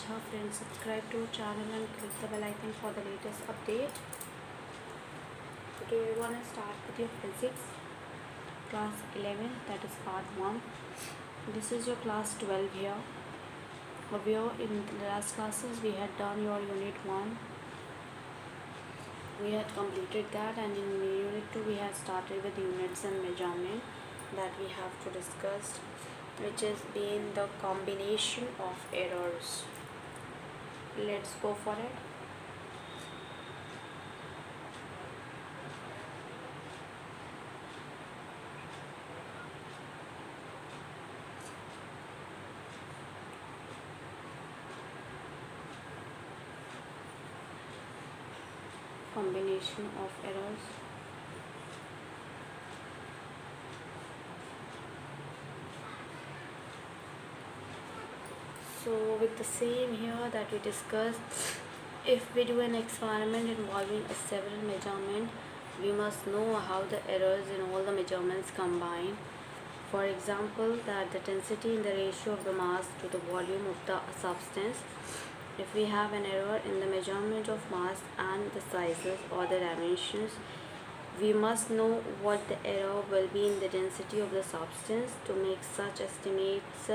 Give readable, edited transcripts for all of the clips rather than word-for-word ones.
Raja. Friends, subscribe to our channel and click the bell icon for the latest update. Today we want to start with your physics class 11, that is part 1. This is your class 12 here. Over in the last classes we had done your unit 1. We had completed that, and in unit 2 we had started with units and measurement that we have to discuss, which is being the combination of errors. Let's go for it. Combination of errors. So with the same here that we discussed, if we do an experiment involving a several measurement, we must know how the errors in all the measurements combine. For example, that the density in the ratio of the mass to the volume of the substance. If we have an error in the measurement of mass and the sizes or the dimensions, we must know what the error will be in the density of the substance. To make such estimates,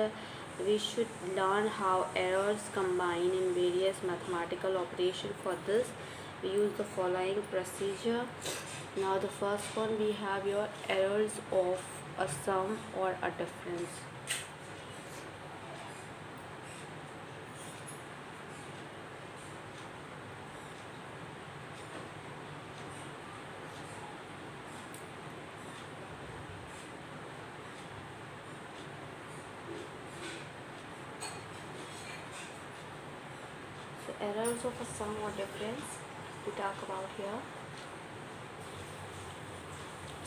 we should learn how errors combine in various mathematical operations. For this, we use the following procedure. Now the first one, we have your errors of a sum or a difference. So errors of a sum or difference we talk about here.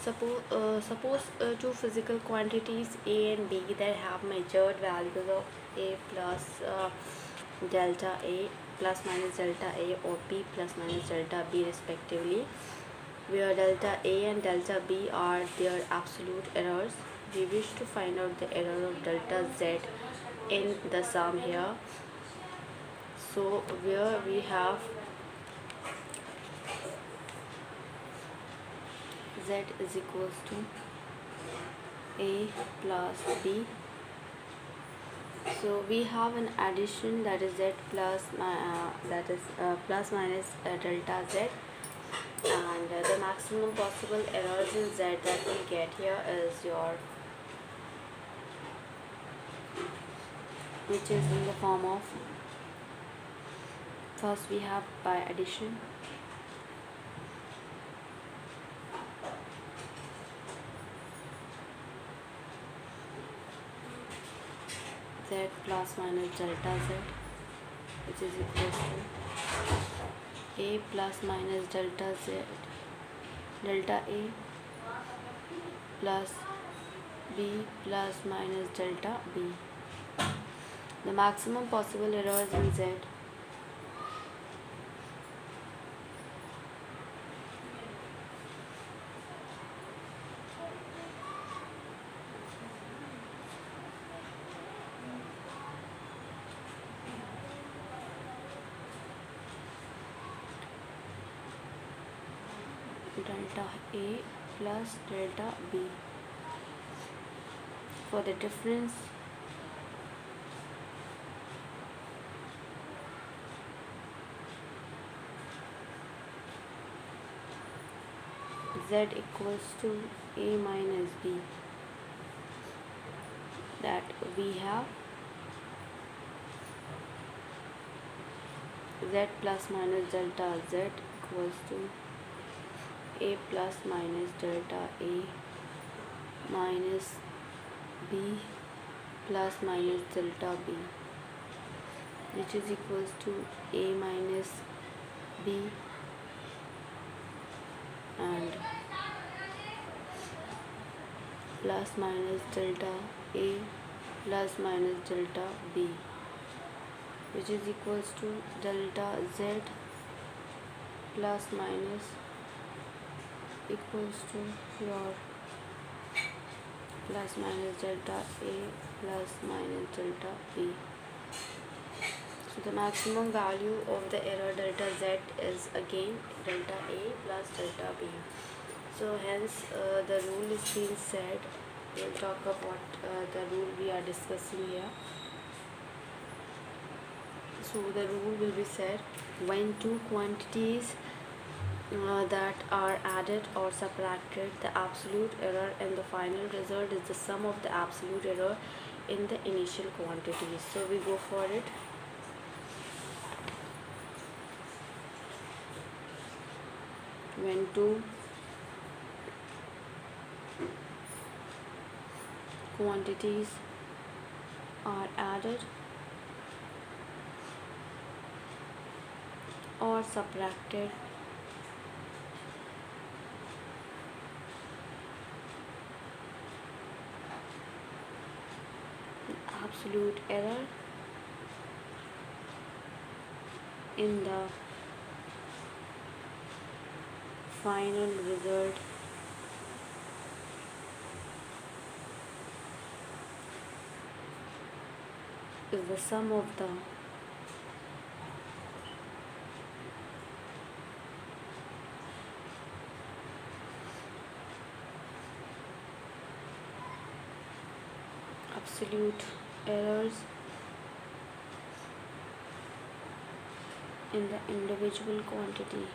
Suppose two physical quantities A and B that have measured values of A plus delta A plus minus delta A or B plus minus delta B respectively, where delta A and delta B are their absolute errors. We wish to find out the error of delta Z in the sum here. So where we have Z is equals to A plus B. So we have an addition, that is Z plus plus minus delta Z, and the maximum possible errors in Z that we get here is your, which is in the form of, first we have by addition, Z plus minus delta Z, which is equals to A plus minus delta Z, delta A plus B plus minus delta B. The maximum possible errors in Z delta A plus delta B. For the difference, Z equals to A minus B, that we have Z plus minus delta Z equals to A plus minus delta A minus B plus minus delta B, which is equals to A minus B and plus minus delta A plus minus delta B, which is equals to delta Z plus minus equals to your plus minus delta A plus minus delta B. So the maximum value of the error delta z is again delta a plus delta b. So hence the rule is being said. We'll talk about the rule we are discussing here. So the rule will be said when two quantities that are added or subtracted, the absolute error and the final result is the sum of the absolute error in the initial quantities. So we go for it. When two quantities are added or subtracted, absolute error in the final result is the sum of the absolute errors in the individual quantity.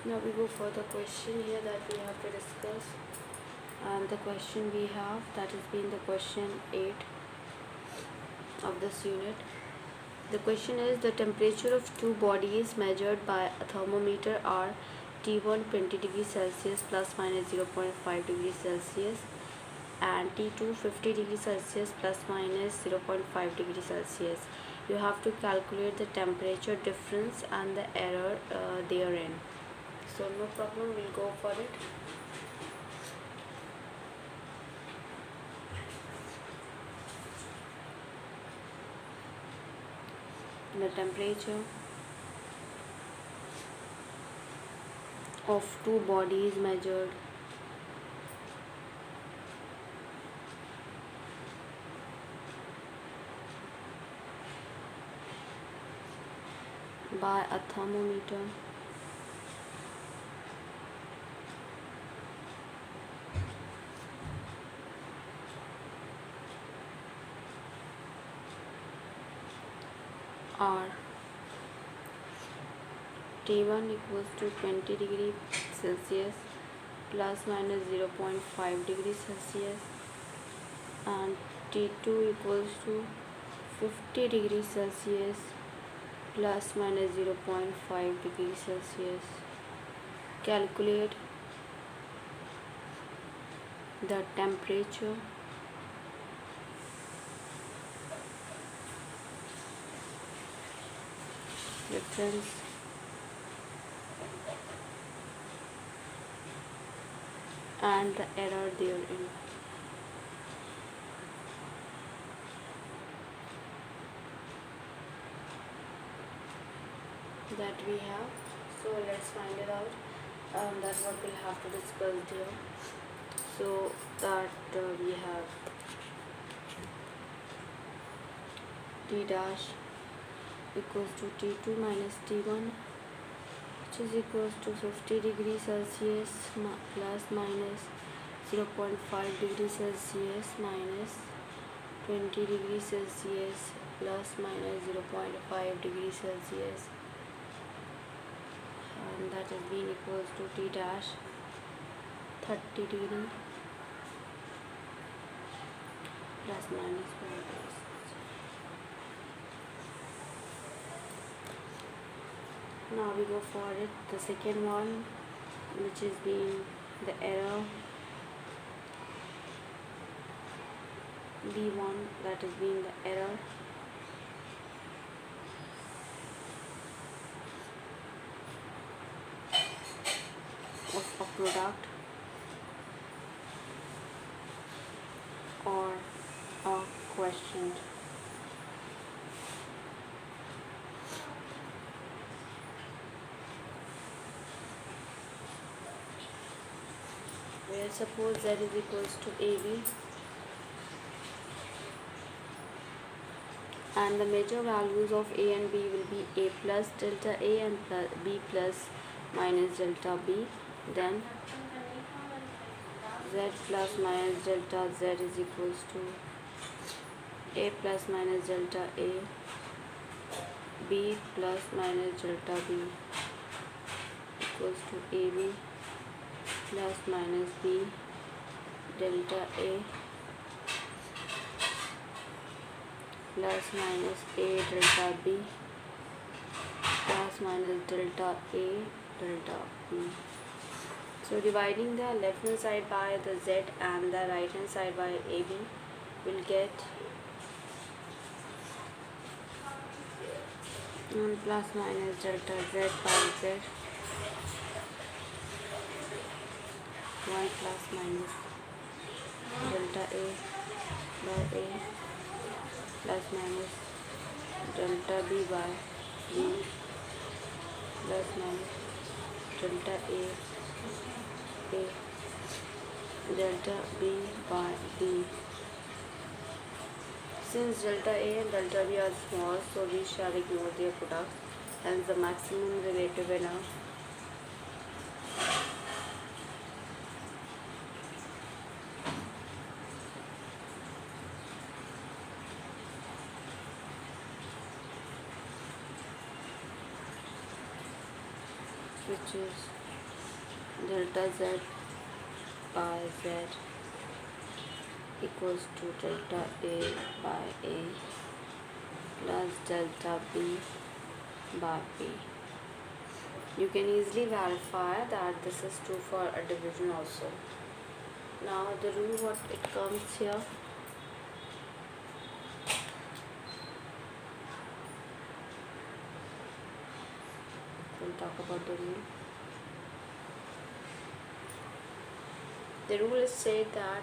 Now we go for the question here that we have to discuss, and the question we have, that has been the question 8 of this unit. The question is, the temperature of two bodies measured by a thermometer are T1 20 degrees Celsius plus minus 0.5 degrees Celsius and T2 50 degrees Celsius plus minus 0.5 degrees Celsius. You have to calculate the temperature difference and the error therein. So no problem, we'll go for it. The temperature of two bodies measured by a thermometer are T1 equals to 20 degrees Celsius plus minus 0.5 degrees Celsius and T2 equals to 50 degrees Celsius plus minus 0.5 degrees Celsius. Calculate the temperature difference and the error therein. That we have. So let's find it out. That's what we'll have to discuss here. So that we have T dash equals to T2 minus T1, which is equals to 50 degrees Celsius plus minus 0.5 degrees Celsius minus 20 degrees Celsius plus minus 0.5 degrees Celsius, and that is being equals to T dash 30 degree plus minus 1 degrees. Now we go for it, the second one, which is being the error B1, that is being the error of a product or a question. where suppose Z is equals to AB and the major values of A and B will be A plus delta A and B plus minus delta B. Then Z plus minus delta Z is equals to A plus minus delta A, B plus minus delta B equals to AB plus minus B delta A plus minus A delta B plus minus delta A delta B. So dividing the left hand side by the Z and the right hand side by AB will get 1 plus minus delta Z by Z, 1 plus minus delta A by A plus minus delta B by B plus minus delta A delta B by B. Since delta A and delta B are small, so we shall ignore their products, hence the maximum relative error which is delta Z by Z equals to delta A by A plus delta B by B. You can easily verify that this is true for a division also. Now the rule what it comes here, we'll talk about the rule. The rule is said that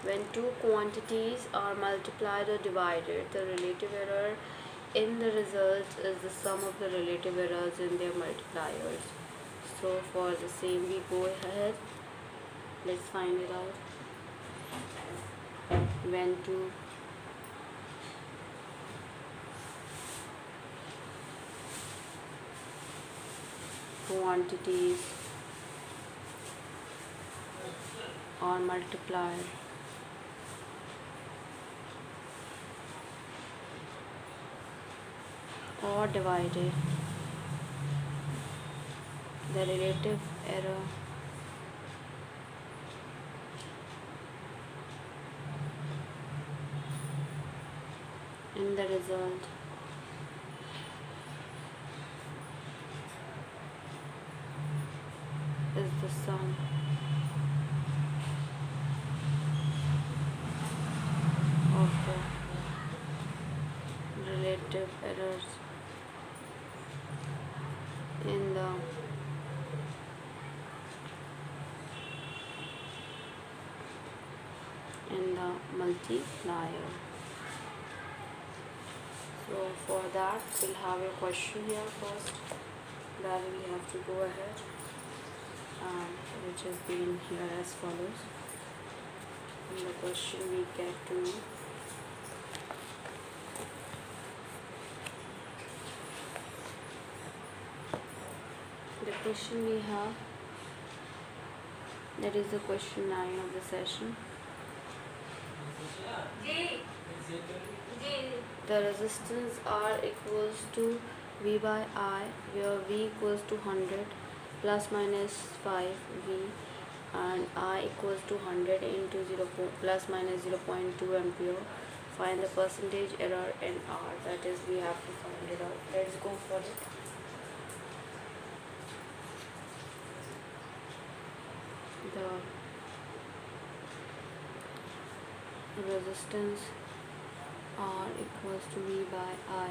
when two quantities are multiplied or divided, the relative error in the results is the sum of the relative errors in their multipliers. So for the same we go ahead, let's find it out. When two quantities are multiplied or divided, the relative error in the result is the sum of the relative errors in the multiplier. So for that we'll have a question here first that we have to go ahead, which has been here as follows. In the question we get to know the question we have, that is the question 9 of the session. The resistance R equals to V by I, where V equals to 100 plus minus 5 V and I equals to 100 into 0 plus minus 0.2 ampere. Find the percentage error in R, that is we have to find it out. Let's go for it. The resistance R equals to V by I,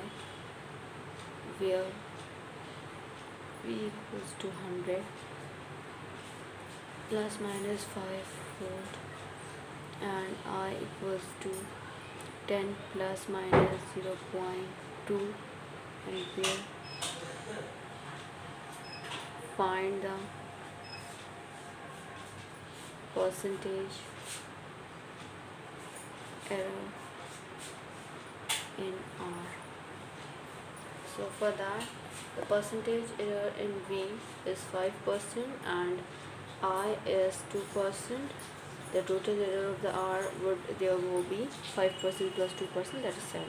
where V equals to 100 plus minus 5 volt and I equals to 10 plus minus 0.2 ampere. Find the percentage error in R. So for that, the percentage error in V is 5% and I is 2%. The total error of the R will be 5% plus 2%, that is 7%.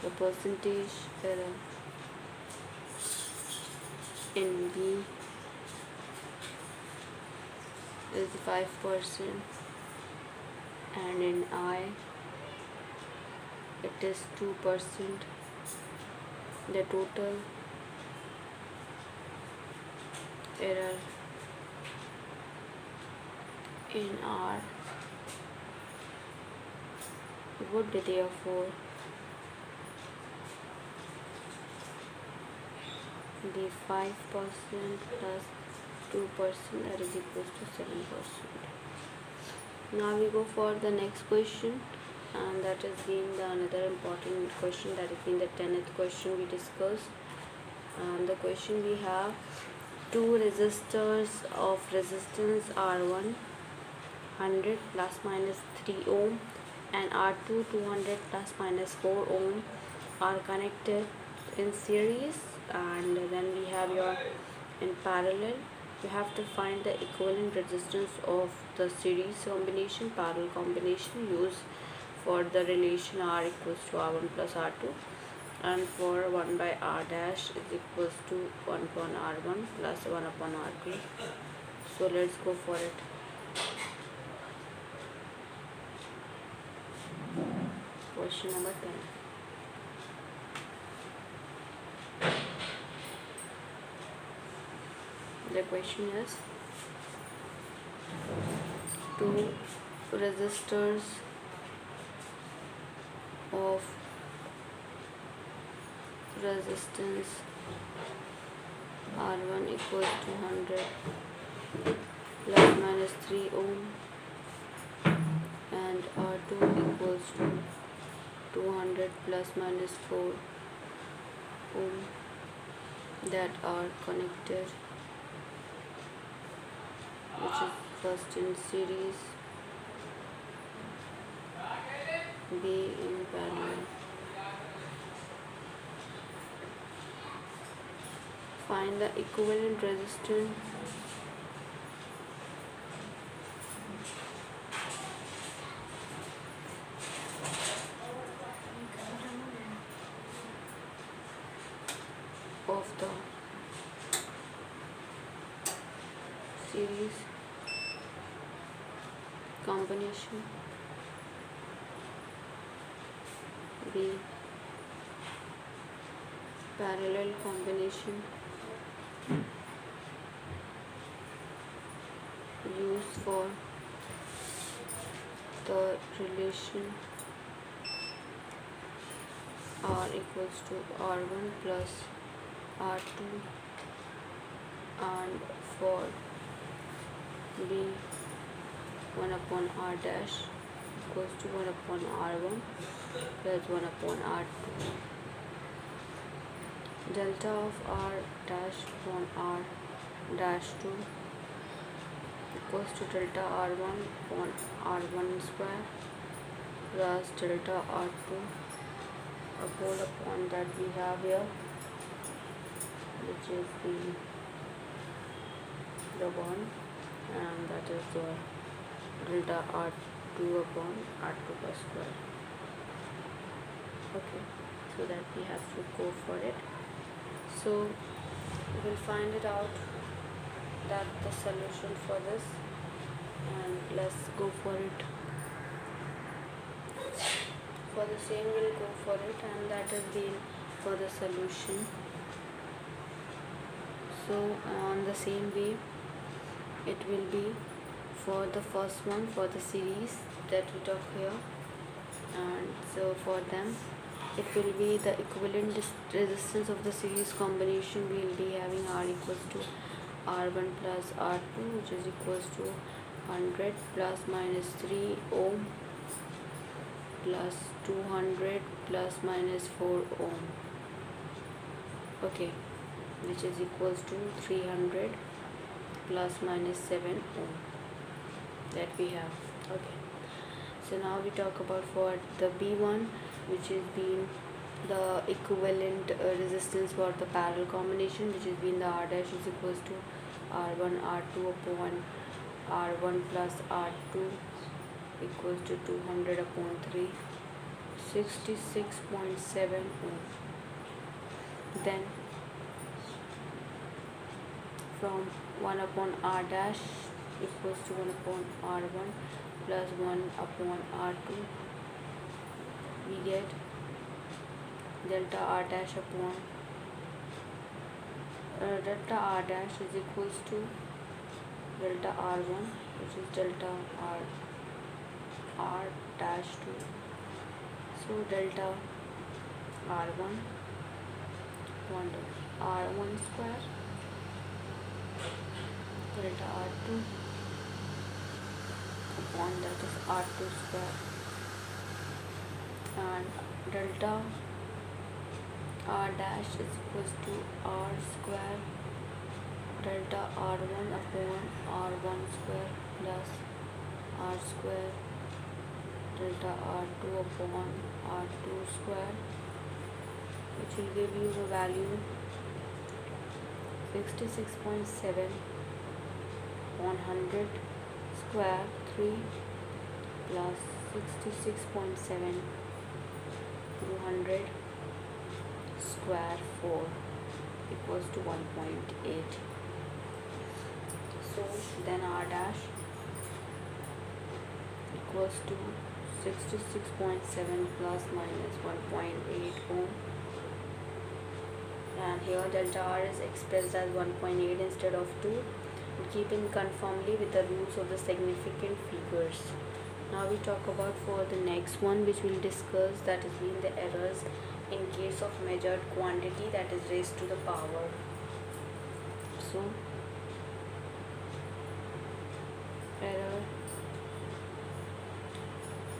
The percentage error in V is 5% and in I it is 2%. The total error in R would therefore be 5% plus 2%, that is equals to 7%. Now we go for the next question, and that is being the another important question, that is being the 10th question we discussed. And the question we have: two resistors of resistance R1 100 plus minus 3 ohm and R2 200 plus minus 4 ohm are connected in series, and then we have your in parallel. You have to find the equivalent resistance of the series combination, parallel combination used for the relation R equals to R1 plus R2, and for 1 by R dash is equals to 1 upon R1 plus 1 upon R2. So let's go for it. Question number 10. The question is: two resistors of resistance R1 equals to 100 plus minus 3 ohm and R2 equals to 200 plus minus 4 ohm that are connected, which is first in series, B in parallel. Find the equivalent resistance of the series combination, B parallel combination used for the relation R equals to R1 plus R2, and for B 1 upon R dash equals to 1 upon R1 plus 1 upon R2. Delta of R dash upon R dash 2 equals to delta R1 upon R1 square plus delta R2, a whole upon that we have here, which is the one, and that is the delta R2 upon R2 plus square. Okay, so that we have to go for it. So we will find it out, that the solution for this, and let's go for it. For the same we'll go for it, and that has been for the solution. So on the same way it will be for the first one, for the series that we talk here, and so for them it will be the equivalent resistance of the series combination. We will be having R equals to R1 plus R2, which is equals to 100 plus minus 3 ohm plus 200 plus minus 4 ohm. okay, which is equals to 300 plus minus 7 ohm that we have. Okay, so now we talk about for the B1, which is being the equivalent resistance for the parallel combination, which is being the R dash is equals to R1 R2 upon R1 plus R2 equals to 200 upon 3, 66.7 ohm. Then from 1 upon R dash equals to 1 upon R1 plus 1 upon R2, we get delta R dash upon delta R dash is equals to delta R1, which is delta R dash 2. So delta R1 upon R1 square, delta R2 upon that is R2 square, and delta R dash is equals to R square delta R1 upon R1 square plus R square delta R2 upon R2 square, which will give you the value 66.7 upon 100 square 3 plus 66.7 200 square 4 equals to 1.8. So then R dash equals to 66.7 plus minus 1.8 ohm, and here delta R is expressed as 1.8 instead of 2, keeping conformly with the rules of the significant figures. Now we talk about for the next one, which we'll discuss, that is being the errors in case of measured quantity that is raised to the power. So error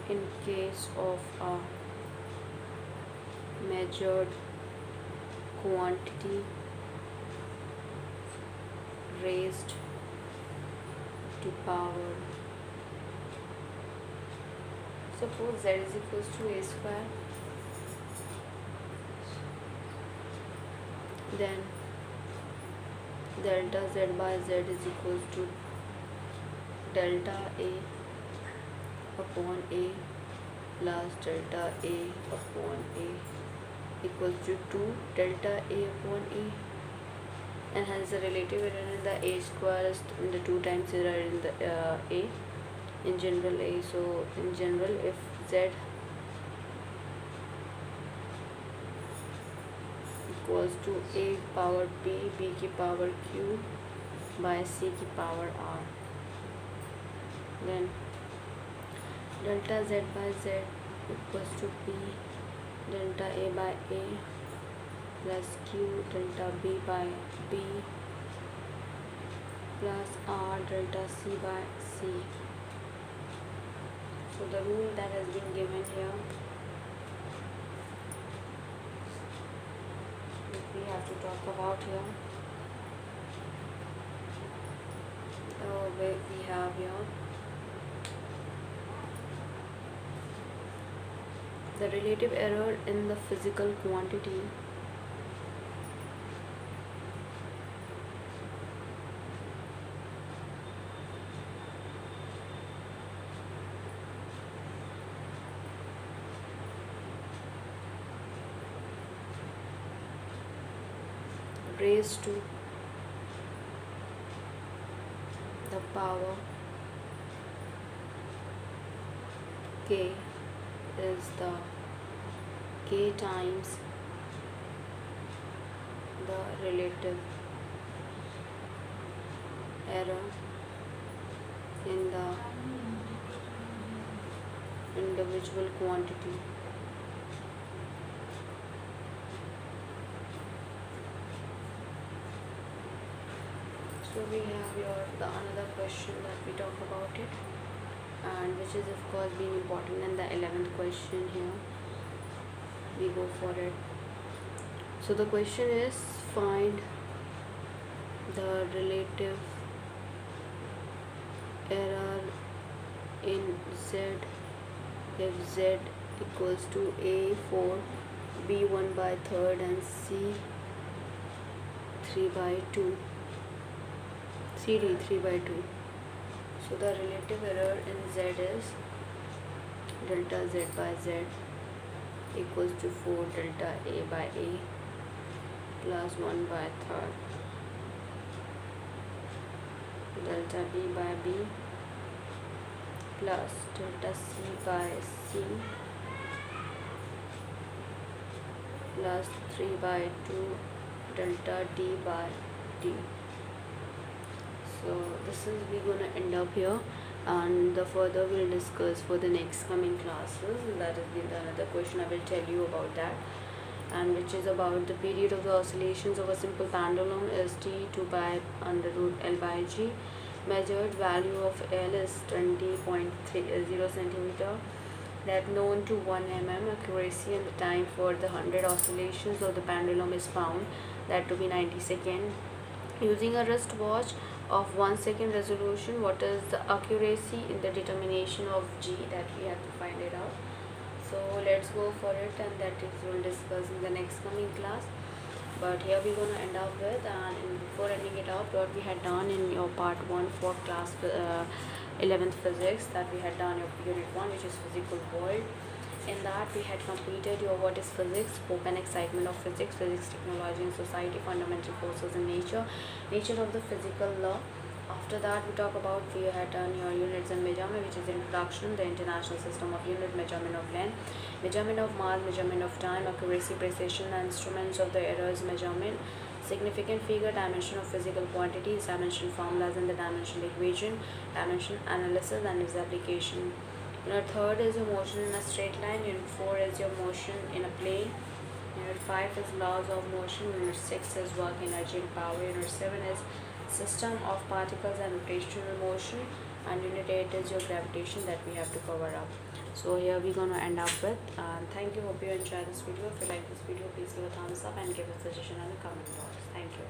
in case of a measured quantity raised to power. Suppose z is equals to a square, then delta z by z is equals to delta a upon a plus delta a upon a equals to 2 delta a upon a, and hence the relative error in the a square is in the 2 times error in the a in general a. So in general, if z equals to a power b, b की power q by c की power r, then delta z by z equals to p delta a by a plus q delta b by b plus r delta c by c. So the rule that has been given here, we have to talk about here. We have here the relative error in the physical quantity raised to the power k is the k times the relative error in the individual quantity. So we have here the another question that we talk about it, and which is of course being important in the 11th question. Here we go for it. So the question is, find the relative error in Z if Z equals to A 4, B 1 by third and C 3 by 2, CD 3 by 2. So the relative error in Z is delta Z by Z equals to 4 delta A by A plus 1 by third delta B by B plus delta C by C plus 3 by 2 delta D by D. So this is we're gonna end up here, and the further we'll discuss for the next coming classes. That is the another question I will tell you about that, and which is about the period of the oscillations of a simple pendulum is T 2 pi under root L by G. Measured value of L is 20.30 centimeter. That known to 1 mm accuracy, and the time for the 100 oscillations of the pendulum is found that to be 90 seconds. Using a wristwatch of 1 second resolution, what is the accuracy in the determination of G? That we have to find it out. So let's go for it, and that is we'll discuss in the next coming class. But here we're going to end up with, and before ending it up, what we had done in your part 1 for class 11th physics, that we had done your unit 1, which is physical world. In that we had completed your what is physics, scope and excitement of physics, physics, technology and society, fundamental forces in nature, nature of the physical law. After that we talk about, we had done your units and measurement, which is introduction, the international system of unit, measurement of length, measurement of mass, measurement of time, accuracy, precision, instruments of the errors measurement, significant figure, dimension of physical quantities, dimension formulas and the dimensional equation, dimension analysis and its application. Unit 3rd is your motion in a straight line. Unit 4 is your motion in a plane. Unit 5 is laws of motion. Unit 6 is work, energy and power. Unit 7 is system of particles and rotational motion. And Unit 8 is your gravitation that we have to cover up. So here we're going to end up with. Thank you. Hope you enjoy this video. If you like this video, please give a thumbs up and give a suggestion on the comment box. Thank you.